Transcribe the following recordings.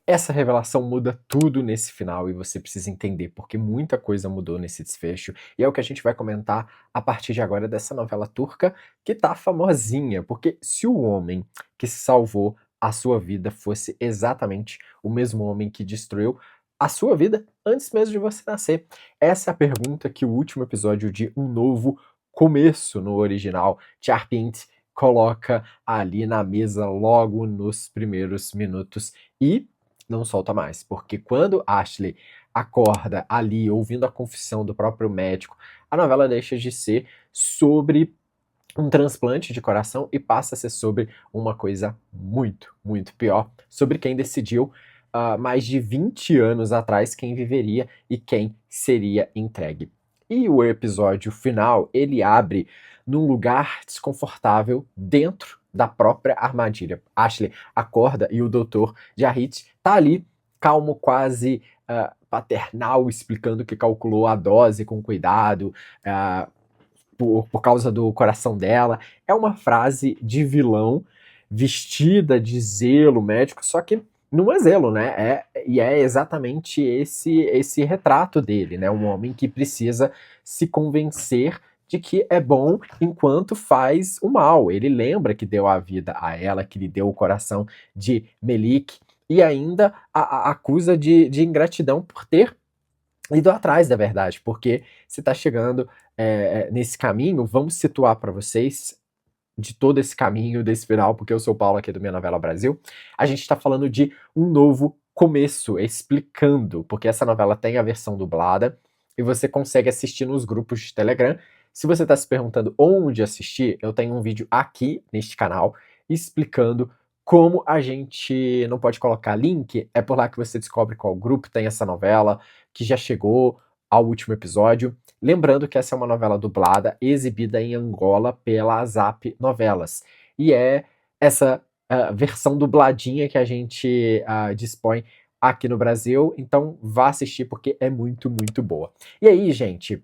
Essa revelação muda tudo nesse final e você precisa entender, porque muita coisa mudou nesse desfecho, e é o que a gente vai comentar a partir de agora dessa novela turca, que tá famosinha, porque se o homem que salvou a sua vida fosse exatamente o mesmo homem que destruiu a sua vida antes mesmo de você nascer. Essa é a pergunta que o último episódio de Um Novo Começo no original, Charpint, coloca ali na mesa logo nos primeiros minutos e não solta mais, porque quando Ashley acorda ali ouvindo a confissão do próprio médico, a novela deixa de ser sobre um transplante de coração e passa a ser sobre uma coisa muito, muito pior, sobre quem decidiu mais de 20 anos atrás quem viveria e quem seria entregue. E o episódio final, ele abre num lugar desconfortável dentro da própria armadilha. Ashley acorda e o doutor Jahit tá ali, calmo, quase paternal, explicando que calculou a dose com cuidado, por causa do coração dela. É uma frase de vilão vestida de zelo médico, só que não é zelo, né? E é exatamente esse retrato dele, né? Um homem que precisa se convencer de que é bom enquanto faz o mal. Ele lembra que deu a vida a ela, que lhe deu o coração de Melik, e ainda a acusa de ingratidão por ter ido atrás da verdade, porque se tá chegando nesse caminho, vamos situar para vocês de todo esse caminho, desse final, porque eu sou o Paulo aqui do Minha Novela Brasil, a gente tá falando de um novo começo, explicando, porque essa novela tem a versão dublada, e você consegue assistir nos grupos de Telegram. Se você tá se perguntando onde assistir, eu tenho um vídeo aqui neste canal, explicando como a gente não pode colocar link, é por lá que você descobre qual grupo tem essa novela, que já chegou ao último episódio. Lembrando que essa é uma novela dublada, exibida em Angola pela Zap Novelas. E é essa versão dubladinha que a gente dispõe aqui no Brasil. Então vá assistir porque é muito, muito boa. E aí, gente,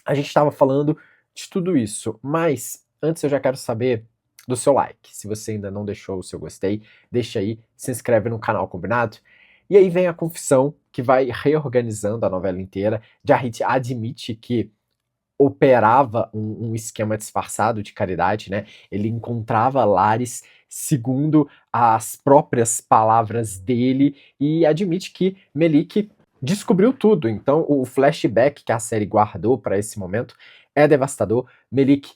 a gente estava falando de tudo isso, mas antes eu já quero saber do seu like. Se você ainda não deixou o seu gostei, deixa aí, se inscreve no canal, combinado? E aí vem a confissão que vai reorganizando a novela inteira. Jahit admite que operava um esquema disfarçado de caridade, né? Ele encontrava lares segundo as próprias palavras dele e admite que Melik descobriu tudo. Então, o flashback que a série guardou para esse momento é devastador. Melik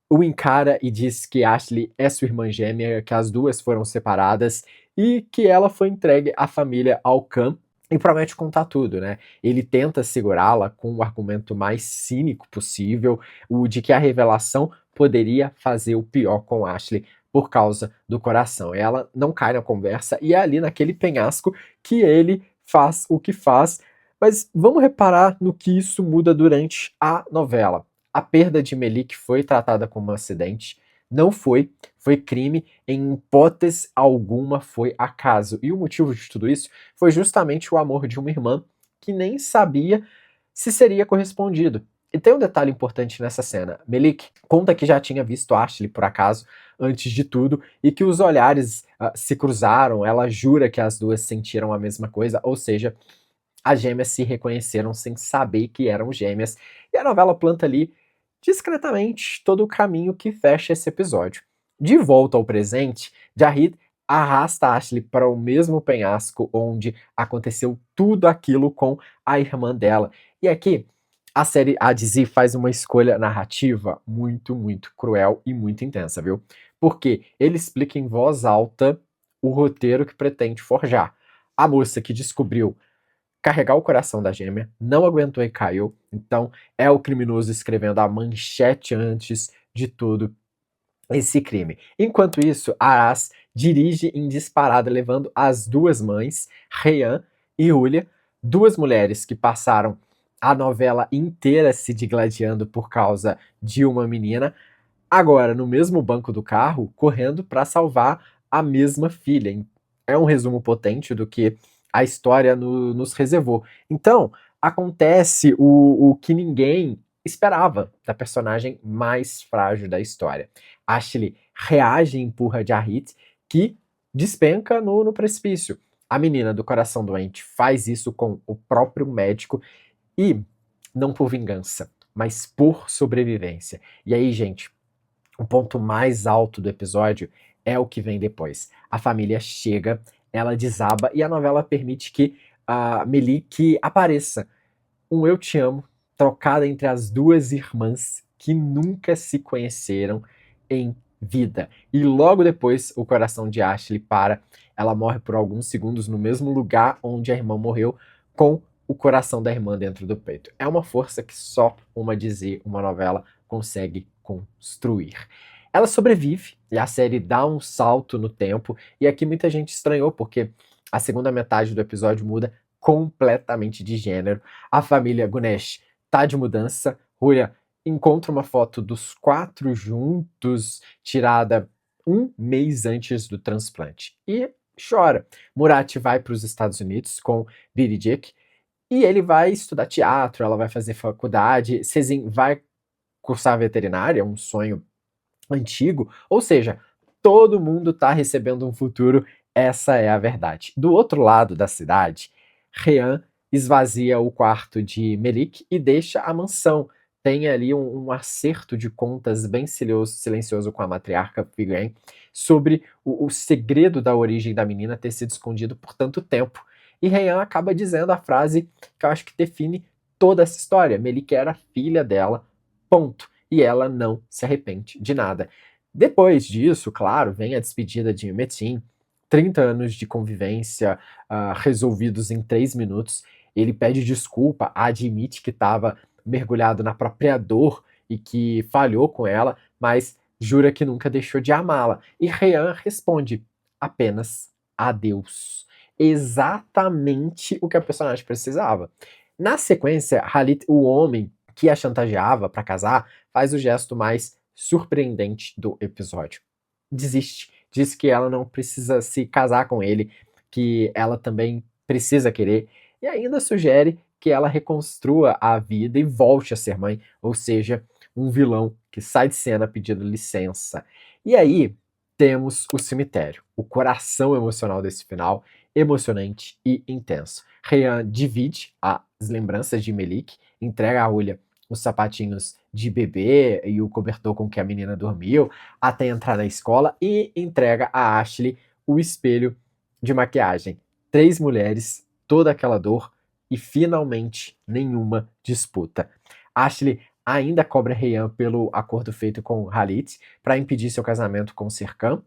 o encara e diz que Ashley é sua irmã gêmea, que as duas foram separadas e que ela foi entregue à família Alcan e promete contar tudo, né? Ele tenta segurá-la com o argumento mais cínico possível, o de que a revelação poderia fazer o pior com Ashley por causa do coração. Ela não cai na conversa e é ali naquele penhasco que ele faz o que faz. Mas vamos reparar no que isso muda durante a novela. A perda de Melik foi tratada como um acidente, não foi crime, em hipótese alguma foi acaso. E o motivo de tudo isso foi justamente o amor de uma irmã que nem sabia se seria correspondido. E tem um detalhe importante nessa cena. Melik conta que já tinha visto Ashley por acaso, antes de tudo, e que os olhares se cruzaram, ela jura que as duas sentiram a mesma coisa, ou seja, as gêmeas se reconheceram sem saber que eram gêmeas. E a novela planta ali, discretamente, todo o caminho que fecha esse episódio. De volta ao presente, Jahid arrasta Ashley para o mesmo penhasco onde aconteceu tudo aquilo com a irmã dela. E aqui, a série A de Z faz uma escolha narrativa muito, muito cruel e muito intensa, viu? Porque ele explica em voz alta o roteiro que pretende forjar. A moça que descobriu carregar o coração da gêmea, não aguentou e caiu. Então é o criminoso escrevendo a manchete antes de tudo esse crime. Enquanto isso, Aras dirige em disparada, levando as duas mães, Reyhan e Yulia, duas mulheres que passaram a novela inteira se digladiando por causa de uma menina, agora no mesmo banco do carro, correndo para salvar a mesma filha. É um resumo potente do que a história nos reservou. Então, acontece o que ninguém esperava da personagem mais frágil da história. Ashley reage e empurra Jahit, que despenca no precipício. A menina do coração doente faz isso com o próprio médico e não por vingança, mas por sobrevivência. E aí, gente, o ponto mais alto do episódio é o que vem depois. A família chega, ela desaba e a novela permite que a Melik apareça. Um eu te amo, trocado entre as duas irmãs que nunca se conheceram em vida. E logo depois o coração de Ashley para. Ela morre por alguns segundos no mesmo lugar onde a irmã morreu, com o coração da irmã dentro do peito. É uma força que só uma dizer, uma novela consegue construir. Ela sobrevive e a série dá um salto no tempo. E aqui muita gente estranhou, porque a segunda metade do episódio muda completamente de gênero. A família Gunesh tá de mudança. Julia encontra uma foto dos 4 juntos, tirada um mês antes do transplante. E chora. Murat vai para os Estados Unidos com Billy Dick e ele vai estudar teatro, ela vai fazer faculdade, Sezin vai cursar veterinária, um sonho antigo, ou seja, todo mundo está recebendo um futuro, essa é a verdade. Do outro lado da cidade, Ryan esvazia o quarto de Melik e deixa a mansão. Tem ali um acerto de contas bem silencioso com a matriarca Figren sobre o segredo da origem da menina ter sido escondido por tanto tempo. E Ryan acaba dizendo a frase que eu acho que define toda essa história. Melik era filha dela, ponto. E ela não se arrepende de nada. Depois disso, claro, vem a despedida de Metin, 30 anos de convivência resolvidos em 3 minutos. Ele pede desculpa, admite que estava mergulhado na própria dor e que falhou com ela, mas jura que nunca deixou de amá-la. E Ryan responde apenas adeus. Exatamente o que a personagem precisava. Na sequência, Halit, o homem que a chantageava para casar, faz o gesto mais surpreendente do episódio. Desiste. Diz que ela não precisa se casar com ele, que ela também precisa querer, e ainda sugere que ela reconstrua a vida e volte a ser mãe, ou seja, um vilão que sai de cena pedindo licença. E aí temos o cemitério, o coração emocional desse final, emocionante e intenso. Ryan divide as lembranças de Melik, entrega a Julia os sapatinhos de bebê e o cobertor com que a menina dormiu, até entrar na escola, e entrega a Ashley o espelho de maquiagem. 3 mulheres, toda aquela dor e finalmente nenhuma disputa. Ashley ainda cobra Ryan pelo acordo feito com Halit para impedir seu casamento com Serkan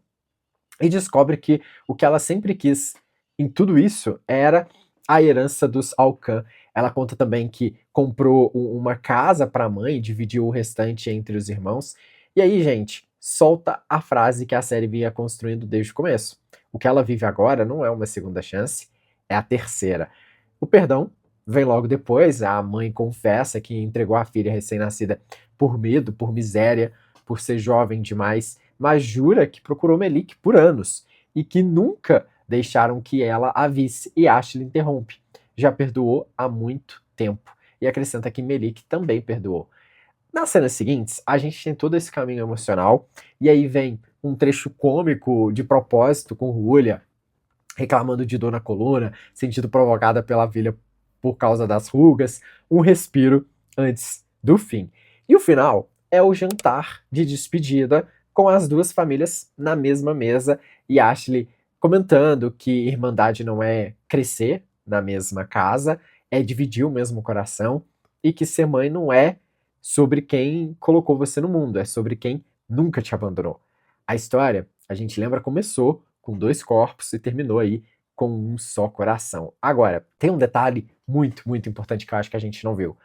e descobre que o que ela sempre quis em tudo isso era a herança dos Alcan. Ela conta também que comprou uma casa para a mãe e dividiu o restante entre os irmãos. E aí, gente, solta a frase que a série vinha construindo desde o começo. O que ela vive agora não é uma segunda chance, é a terceira. O perdão vem logo depois. A mãe confessa que entregou a filha recém-nascida por medo, por miséria, por ser jovem demais, mas jura que procurou Melik por anos e que nunca deixaram que ela a visse. E Ashley interrompe. Já perdoou há muito tempo. E acrescenta que Melik também perdoou. Nas cenas seguintes, a gente tem todo esse caminho emocional, e aí vem um trecho cômico de propósito com Julia reclamando de dor na coluna, sentido provocada pela filha por causa das rugas, um respiro antes do fim. E o final é o jantar de despedida com as duas famílias na mesma mesa e Ashley comentando que irmandade não é crescer na mesma casa, é dividir o mesmo coração e que ser mãe não é sobre quem colocou você no mundo, é sobre quem nunca te abandonou. A história, a gente lembra, começou com 2 corpos e terminou aí com um só coração. Agora, tem um detalhe muito, muito importante que eu acho que a gente não viu.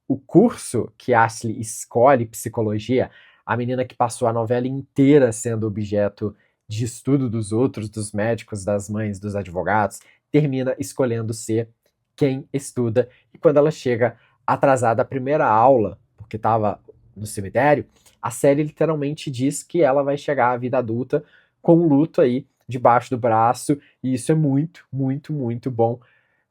O curso que Ashley escolhe, psicologia, a menina que passou a novela inteira sendo objeto de estudo dos outros, dos médicos, das mães, dos advogados, termina escolhendo ser quem estuda. E quando ela chega atrasada à primeira aula, porque estava no cemitério, a série literalmente diz que ela vai chegar à vida adulta com um luto aí debaixo do braço, e isso é muito, muito, muito bom.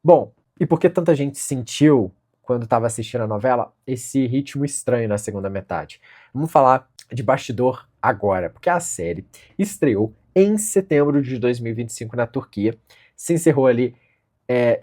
Bom, e por que tanta gente sentiu, quando estava assistindo a novela, esse ritmo estranho na segunda metade? Vamos falar de bastidor agora, porque a série estreou em setembro de 2025 na Turquia, se encerrou ali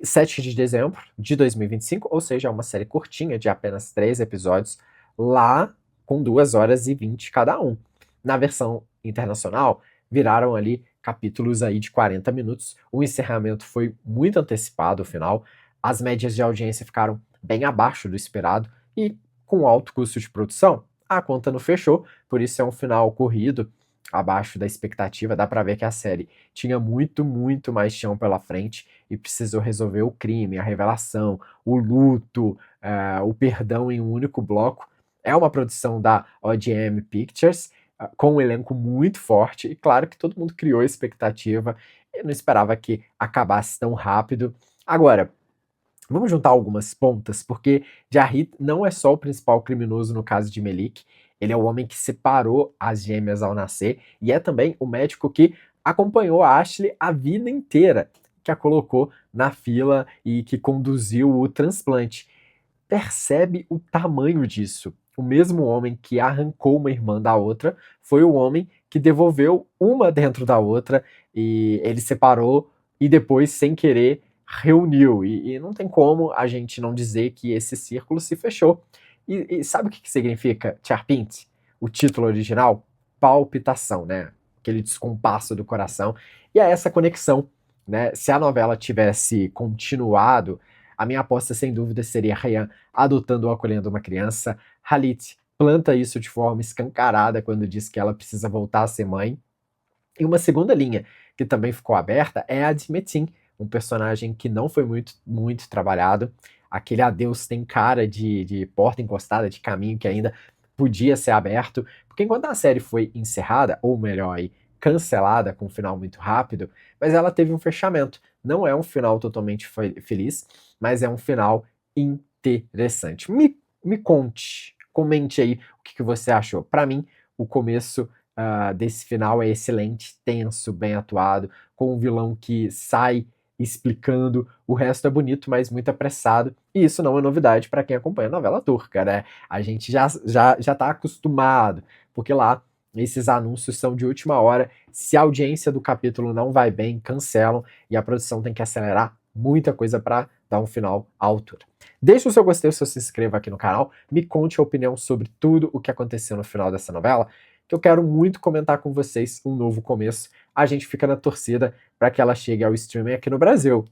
7 de dezembro de 2025, ou seja, uma série curtinha de apenas 3 episódios, lá com 2 horas e 20 cada um. Na versão internacional, viraram ali capítulos aí de 40 minutos. O encerramento foi muito antecipado, o final. As médias de audiência ficaram bem abaixo do esperado e com alto custo de produção, a conta não fechou, por isso é um final corrido, abaixo da expectativa. Dá pra ver que a série tinha muito, muito mais chão pela frente e precisou resolver o crime, a revelação, o luto, o perdão em um único bloco. É uma produção da OGM Pictures, com um elenco muito forte, e claro que todo mundo criou expectativa e não esperava que acabasse tão rápido. Agora, vamos juntar algumas pontas, porque Jahid não é só o principal criminoso no caso de Melik, ele é o homem que separou as gêmeas ao nascer e é também o médico que acompanhou a Ashley a vida inteira, que a colocou na fila e que conduziu o transplante. Percebe o tamanho disso. O mesmo homem que arrancou uma irmã da outra foi o homem que devolveu uma dentro da outra e ele separou e depois, sem querer, reuniu. E não tem como a gente não dizer que esse círculo se fechou. E sabe o que significa Charpint? O título original? Palpitação, né? Aquele descompasso do coração. E é essa conexão, né? Se a novela tivesse continuado, a minha aposta, sem dúvida, seria Ryan adotando ou acolhendo uma criança. Halit planta isso de forma escancarada quando diz que ela precisa voltar a ser mãe. E uma segunda linha que também ficou aberta é a de Metin, um personagem que não foi muito trabalhado. Aquele adeus tem cara de porta encostada, de caminho que ainda podia ser aberto, porque enquanto a série foi encerrada, ou melhor aí, cancelada com um final muito rápido, mas ela teve um fechamento. Não é um final totalmente feliz, mas é um final interessante. Me conte, comente aí o que você achou. Para mim, o começo desse final é excelente, tenso, bem atuado, com um vilão que sai explicando, o resto é bonito, mas muito apressado, e isso não é novidade para quem acompanha a novela turca, né? A gente já tá acostumado, porque lá esses anúncios são de última hora, se a audiência do capítulo não vai bem, cancelam, e a produção tem que acelerar muita coisa para dar um final à altura. Deixe o seu gostei, o seu se inscreva aqui no canal, me conte a opinião sobre tudo o que aconteceu no final dessa novela, que eu quero muito comentar com vocês um novo começo. A gente fica na torcida para que ela chegue ao streaming aqui no Brasil.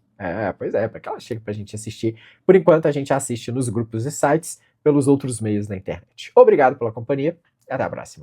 Pois é, para que ela chegue para a gente assistir. Por enquanto, a gente assiste nos grupos e sites, pelos outros meios na internet. Obrigado pela companhia e até a próxima.